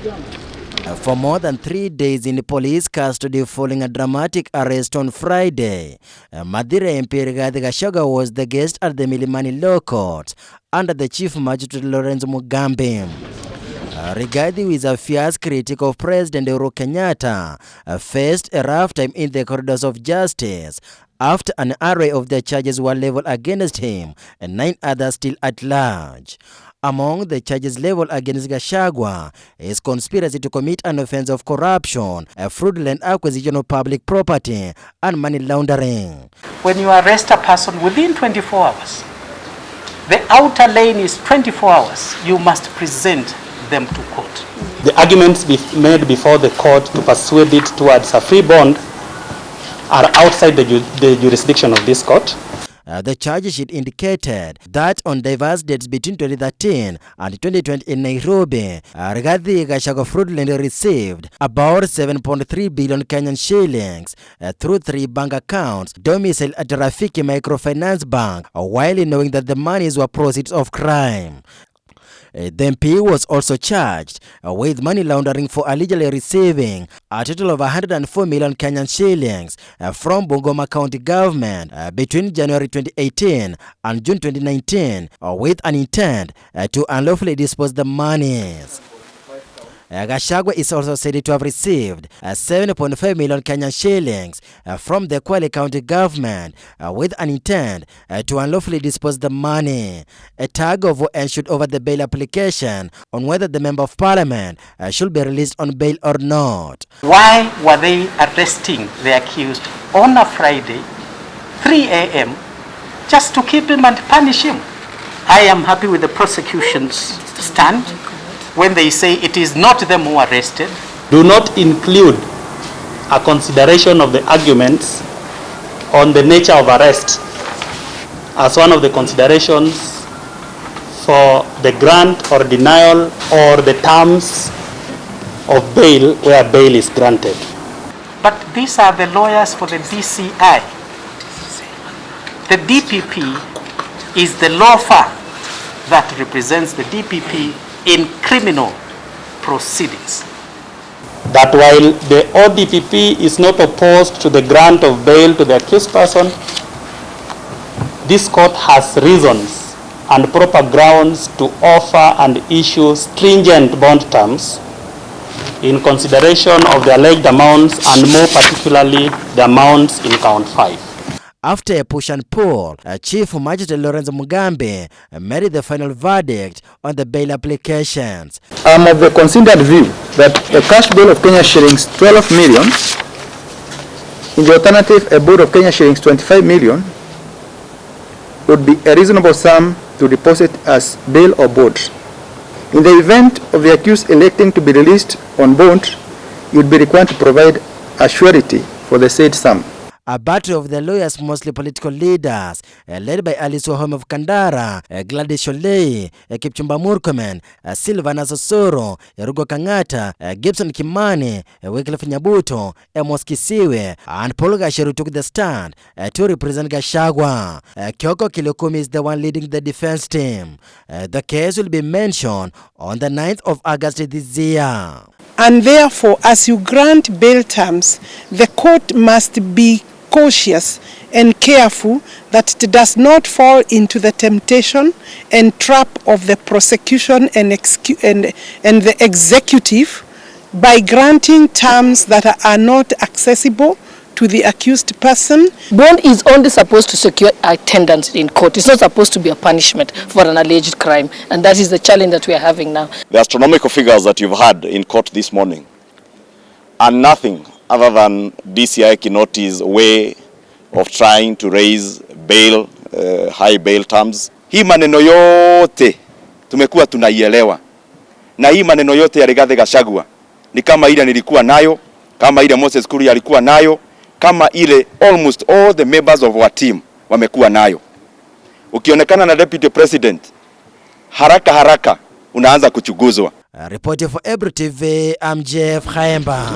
For more than 3 days in police custody following a dramatic arrest on Friday, Mathira MP Rigathi Gachagua was the guest at the Milimani Law Court under the Chief Magistrate Mugambi. Rigathi, who is a fierce critic of President Uhuru Kenyatta, faced a rough time in the corridors of justice after an array of the charges were leveled against him and 9 others still at large. Among the charges leveled against Gachagua is conspiracy to commit an offense of corruption, a fraudulent acquisition of public property, and money laundering. When you arrest a person within 24 hours, the outer lane is 24 hours, you must present them to court. The arguments made before the court to persuade it towards a free bond are outside the jurisdiction of this court. The charge sheet indicated that on diverse dates between 2013 and 2020 in Nairobi, Rigathi Gachagua fraudulently received about 7.3 billion Kenyan shillings through 3 bank accounts domiciled at Rafiki Microfinance Bank, while knowing that the monies were proceeds of crime. The MP was also charged with money laundering for allegedly receiving a total of 104 million Kenyan shillings from Bungoma County government between January 2018 and June 2019 with an intent to unlawfully dispose the monies. Gachagua is also said to have received 7.5 million Kenyan shillings from the Kwale County government with an intent to unlawfully dispose the money. A tug of war ensued over the bail application on whether the Member of Parliament should be released on bail or not. Why were they arresting the accused on a Friday, 3 a.m., just to keep him and punish him? I am happy with the prosecution's stand when they say it is not them who arrested. Do not include a consideration of the arguments on the nature of arrest as one of the considerations for the grant or denial or the terms of bail where bail is granted. But these are the lawyers for the DCI. The DPP is the law firm that represents the DPP in criminal proceedings. That while the ODPP is not opposed to the grant of bail to the accused person, this court has reasons and proper grounds to offer and issue stringent bond terms in consideration of the alleged amounts and more particularly the amounts in count 5. After a push and pull, Chief Magistrate Mugambi made the final verdict on the bail applications. I'm of the considered view that a cash bail of Kenya shillings 12 million, in the alternative a bail of Kenya shillings 25 million, would be a reasonable sum to deposit as bail or bond. In the event of the accused electing to be released on bond, you would be required to provide a surety for the said sum. A battle of the lawyers, mostly political leaders, led by Alice Wahome of Kandara, Gladys Sholei, Kipchumba Murkomen, Silvana Sosoro, Rugo Kangata, Gibson Kimani, Wycliffe Nyabuto, Amos Kisiwe, and Paul Gasheru took the stand to represent Gachagua. Kyoko Kilokumi is the one leading the defense team. The case will be mentioned on the 9th of August this year. And therefore, as you grant bail terms, the court must be cautious and careful that it does not fall into the temptation and trap of the prosecution and the executive by granting terms that are not accessible to the accused person. Bond is only supposed to secure attendance in court. It's not supposed to be a punishment for an alleged crime, and that is the challenge that we are having now. The astronomical figures that you've had in court this morning are nothing other than DCI Kinoti's way of trying to raise bail, high bail terms. Hii maneno yote tumekuwa tunaielewa, na hii maneno yote ya Rigathi Gachagua ni kama ile nilikuwa nayo, kama ile Moses Kuri alikuwa nayo, kama ile almost all the members of our team wamekuwa nayo. Ukionekana na deputy president, haraka unaanza kuchuguzwa. Reporting for Ebru TV, I'm Jeff Khaemba.